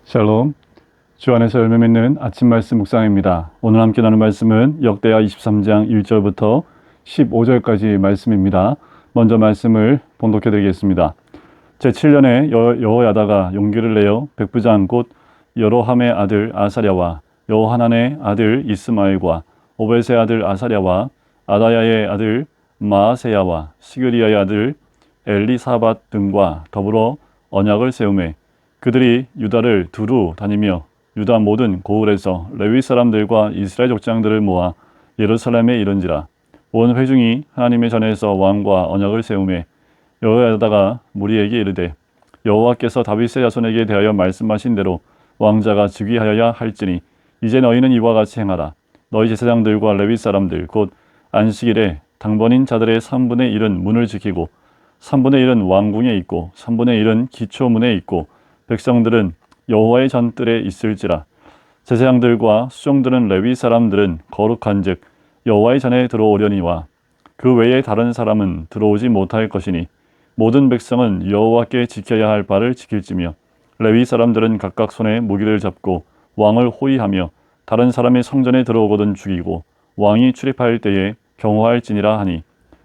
샬롬, 주 안에서 열매 맺는 아침 말씀 묵상입니다. 오늘 함께 나눌 말씀은 역대하 23장 1절부터 15절까지 말씀입니다. 먼저 말씀을 봉독해 드리겠습니다. 제7년에 여호야다가 용기를 내어 백부장 곧 여로함의 아들 아사랴와 여호하난의 아들 이스마엘과 오벳의 아들 아사랴와 아다야의 아들 마아세야와 시그리야의 아들 엘리사밧 등과 더불어 언약을 세우매 그들이 유다를 두루 다니며 유다 모든 고을에서 레위 사람들과 이스라엘 족장들을 모아 예루살렘에 이른지라. 온 회중이 하나님의 전에서 왕과 언약을 세우매 여호야다가 무리에게 이르되 여호와께서 다윗의 자손에게 대하여 말씀하신 대로 왕자가 즉위하여야 할지니 이제 너희는 이와 같이 행하라. 너희 제사장들과 레위 사람들 곧 안식일에 당번인 자들의 3분의 1은 문을 지키고 3분의 1은 왕궁에 있고 3분의 1은 기초문에 있고 백성들은 여호와의 전뜰에 있을지라. 제사장들과 수종들은 레위 사람들은 거룩한즉 여호와의 전에 들어오려니와 그 외에 다른 사람은 들어오지 못할 것이니 모든 백성은 여호와께 지켜야 할 바를 지킬지며 레위 사람들은 각각 손에 무기를 잡고 왕을 호위하며 다른 사람의 성전에 들어오거든 죽이고 왕이 출입할 때에 경호할지니라 하니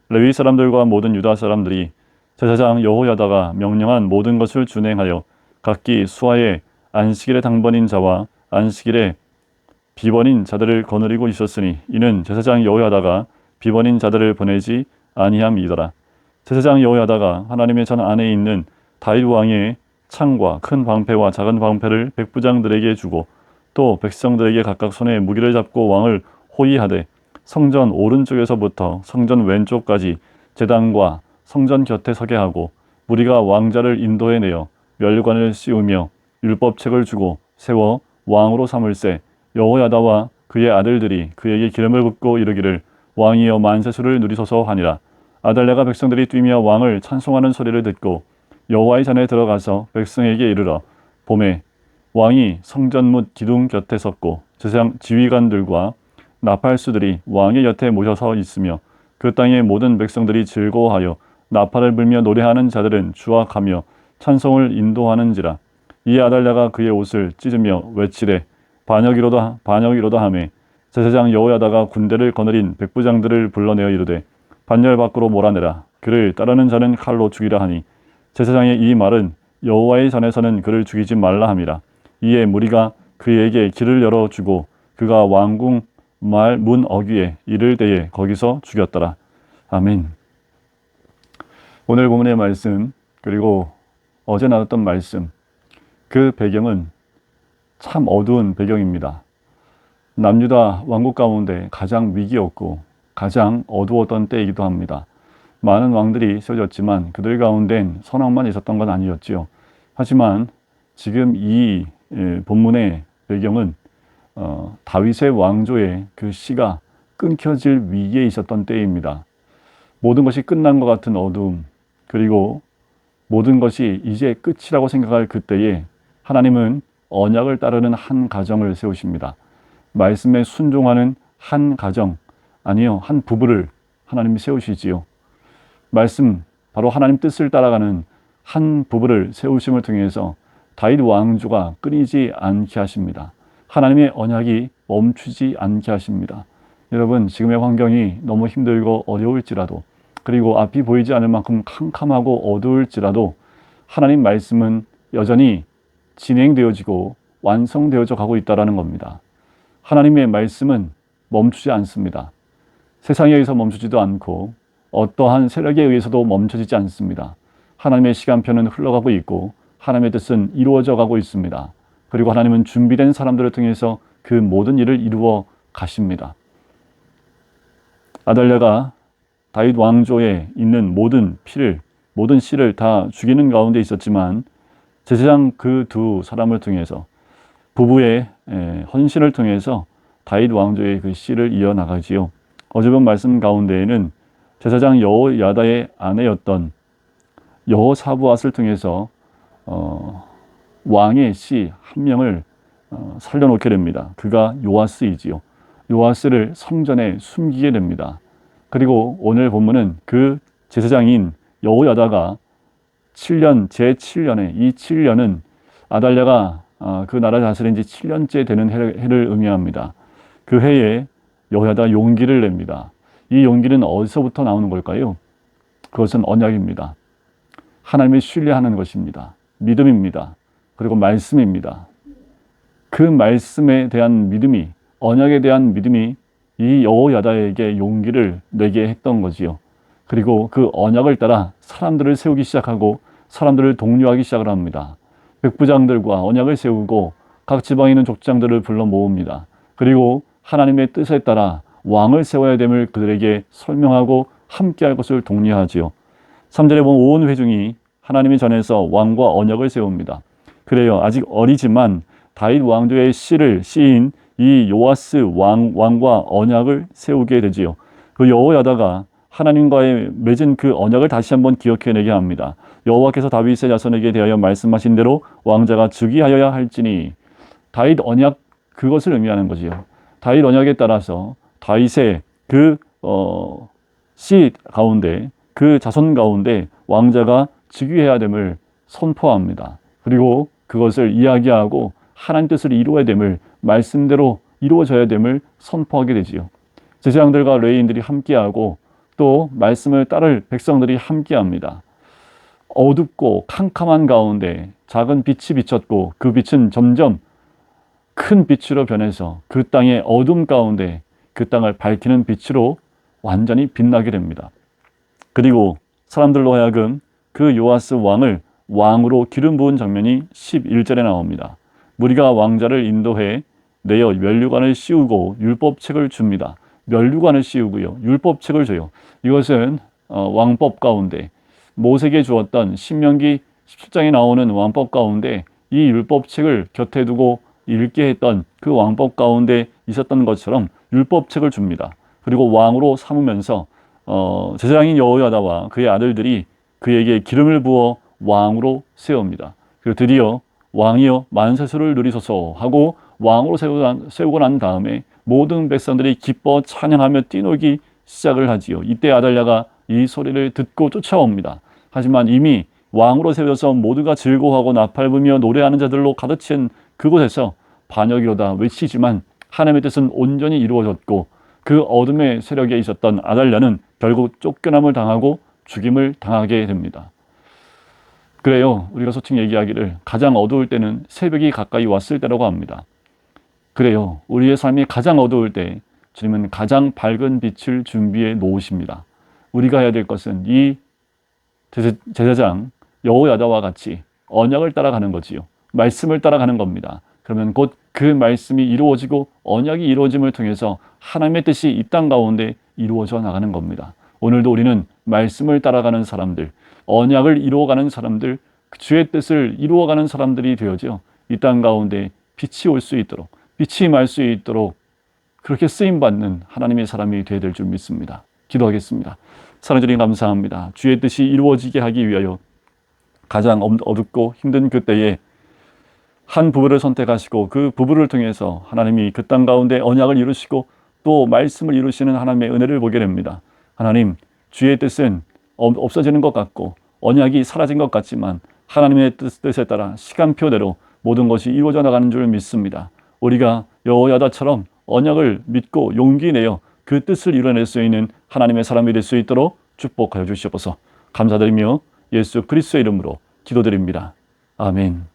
레위 사람들과 모든 유다 사람들이 제사장 여호야다가 명령한 모든 것을 준행하여 각기 수하에 안식일의 당번인 자와 안식일의 비번인 자들을 거느리고 있었으니 이는 제사장 여호야다가 비번인 자들을 보내지 아니함이더라. 제사장 여호야다가 하나님의 전 안에 있는 다윗 왕의 창과 큰 방패와 작은 방패를 백부장들에게 주고 또 백성들에게 각각 손에 무기를 잡고 왕을 호위하되 성전 오른쪽에서부터 성전 왼쪽까지 제단과 성전 곁에 서게 하고 무리가 왕자를 인도해내어 멸관을 씌우며 율법책을 주고 세워 왕으로 삼을세. 여호야다와 그의 아들들이 그에게 기름을 붓고 이르기를 왕이여 만세수를 누리소서 하니라. 아달랴가 백성들이 뛰며 왕을 찬송하는 소리를 듣고 여호와의 전에 들어가서 백성에게 이르러 봄에 왕이 성전문 기둥 곁에 섰고 제사장 지휘관들과 나팔수들이 왕의 곁에 모셔서 있으며 그 땅의 모든 백성들이 즐거워하여 나팔을 불며 노래하는 자들은 주악하며 찬송을 인도하는지라. 이에 아달랴가 그의 옷을 찢으며 외치되 반역이로다 하매 제사장 여호야다가 군대를 거느린 백부장들을 불러내어 이르되 반열 밖으로 몰아내라. 그를 따르는 자는 칼로 죽이라 하니 제사장의 이 말은 여호와의 전에서는 그를 죽이지 말라 함이라. 이에 무리가 그에게 길을 열어주고 그가 왕궁 말 문 어귀에 이를 때에 거기서 죽였더라. 아멘. 오늘 본문의 말씀 그리고 어제 나눴던 말씀, 그 배경은 참 어두운 배경입니다. 남유다 왕국 가운데 가장 위기였고 가장 어두웠던 때이기도 합니다. 많은 왕들이 세워졌지만 그들 가운데는 선왕만 있었던 건 아니었지요. 하지만 지금 이 본문의 배경은 다윗의 왕조의 그 씨가 끊겨질 위기에 있었던 때입니다. 모든 것이 끝난 것 같은 어두움, 그리고 모든 것이 이제 끝이라고 생각할 그때에 하나님은 언약을 따르는 한 가정을 세우십니다. 말씀에 순종하는 한 가정, 아니요, 한 부부를 하나님이 세우시지요. 말씀, 바로 하나님 뜻을 따라가는 한 부부를 세우심을 통해서 다윗 왕조가 끊이지 않게 하십니다. 하나님의 언약이 멈추지 않게 하십니다. 여러분, 지금의 환경이 너무 힘들고 어려울지라도, 그리고 앞이 보이지 않을 만큼 캄캄하고 어두울지라도 하나님 말씀은 여전히 진행되어지고 완성되어져 가고 있다는 겁니다. 하나님의 말씀은 멈추지 않습니다. 세상에 의해서 멈추지도 않고 어떠한 세력에 의해서도 멈춰지지 않습니다. 하나님의 시간표는 흘러가고 있고 하나님의 뜻은 이루어져 가고 있습니다. 그리고 하나님은 준비된 사람들을 통해서 그 모든 일을 이루어 가십니다. 아달랴가 다윗 왕조에 있는 모든 씨를 다 죽이는 가운데 있었지만 제사장 그 두 사람을 통해서 부부의 헌신을 통해서 다윗 왕조의 그 씨를 이어나가지요. 어제 본 말씀 가운데에는 제사장 여호야다의 아내였던 여호사부앗을 통해서 왕의 씨 한 명을 살려놓게 됩니다. 그가 요아스이지요. 요아스를 성전에 숨기게 됩니다. 그리고 오늘 본문은 그 제사장인 여호야다가 제7년에 이 7년은 아달랴가 그 나라 다스린 지 7년째 되는 해를 의미합니다. 그 해에 여호야다가 용기를 냅니다. 이 용기는 어디서부터 나오는 걸까요? 그것은 언약입니다. 하나님을 신뢰하는 것입니다. 믿음입니다. 그리고 말씀입니다. 그 말씀에 대한 믿음이, 언약에 대한 믿음이 이 여호야다에게 용기를 내게 했던 거지요. 그리고 그 언약을 따라 사람들을 세우기 시작하고 사람들을 독려하기 시작을 합니다. 백부장들과 언약을 세우고 각 지방에 있는 족장들을 불러 모읍니다. 그리고 하나님의 뜻에 따라 왕을 세워야 됨을 그들에게 설명하고 함께할 것을 독려하지요. 3절에 보면 온 회중이 하나님의 전에서 왕과 언약을 세웁니다. 그래요. 아직 어리지만 다윗 왕조의 씨를 씨인 이 요아스 왕과 언약을 세우게 되지요. 그 여호야다가 하나님과의 맺은 그 언약을 다시 한번 기억해내게 합니다. 여호와께서 다윗의 자손에게 대하여 말씀하신 대로 왕자가 즉위하여야 할지니, 다윗 언약, 그것을 의미하는 거지요. 다윗 언약에 따라서 다윗의 그 씨 가운데, 그 자손 가운데 왕자가 즉위해야 됨을 선포합니다. 그리고 그것을 이야기하고 하나님 뜻을 이루어야 됨을, 말씀대로 이루어져야 됨을 선포하게 되지요. 제사장들과 레위인들이 함께하고 또 말씀을 따를 백성들이 함께합니다. 어둡고 캄캄한 가운데 작은 빛이 비쳤고 그 빛은 점점 큰 빛으로 변해서 그 땅의 어둠 가운데 그 땅을 밝히는 빛으로 완전히 빛나게 됩니다. 그리고 사람들로 하여금 그 요아스 왕을 왕으로 기름 부은 장면이 11절에 나옵니다. 무리가 왕자를 인도해 내어 면류관을 씌우고 율법책을 줍니다. 면류관을 씌우고요, 율법책을 줘요. 이것은 왕법 가운데 모세에게 주었던 신명기 17장에 나오는 왕법 가운데 이 율법책을 곁에 두고 읽게 했던 그 왕법 가운데 있었던 것처럼 율법책을 줍니다. 그리고 왕으로 삼으면서 제사장인 여호야다와 그의 아들들이 그에게 기름을 부어 왕으로 세웁니다. 그리고 드디어 왕이여 만세수를 누리소서 하고 왕으로 세우고 난 다음에 모든 백성들이 기뻐 찬양하며 뛰놀기 시작을 하지요. 이때 아달랴가 이 소리를 듣고 쫓아옵니다. 하지만 이미 왕으로 세워서 모두가 즐거워하고 나팔부며 노래하는 자들로 가득 찬 그곳에서 반역이로다 외치지만 하나님의 뜻은 온전히 이루어졌고 그 어둠의 세력에 있었던 아달랴는 결국 쫓겨남을 당하고 죽임을 당하게 됩니다. 그래요. 우리가 소칭 얘기하기를 가장 어두울 때는 새벽이 가까이 왔을 때라고 합니다. 그래요. 우리의 삶이 가장 어두울 때 주님은 가장 밝은 빛을 준비해 놓으십니다. 우리가 해야 될 것은 이 제사장 여호야다와 같이 언약을 따라가는 거지요. 말씀을 따라가는 겁니다. 그러면 곧 그 말씀이 이루어지고 언약이 이루어짐을 통해서 하나님의 뜻이 이 땅 가운데 이루어져 나가는 겁니다. 오늘도 우리는 말씀을 따라가는 사람들, 언약을 이루어가는 사람들, 주의 뜻을 이루어가는 사람들이 되어져 이 땅 가운데 빛이 올 수 있도록, 빛이 말 수 있도록 그렇게 쓰임받는 하나님의 사람이 되어야 될 줄 믿습니다. 기도하겠습니다. 사랑하는 주님 감사합니다. 주의 뜻이 이루어지게 하기 위하여 가장 어둡고 힘든 그때에 한 부부를 선택하시고 그 부부를 통해서 하나님이 그 땅 가운데 언약을 이루시고 또 말씀을 이루시는 하나님의 은혜를 보게 됩니다. 하나님, 주의 뜻은 없어지는 것 같고 언약이 사라진 것 같지만 하나님의 뜻에 따라 시간표대로 모든 것이 이루어져 나가는 줄 믿습니다. 우리가 여호야다처럼 언약을 믿고 용기 내어 그 뜻을 이뤄낼 수 있는 하나님의 사람이 될 수 있도록 축복하여 주시옵소서. 감사드리며 예수 그리스도의 이름으로 기도드립니다. 아멘.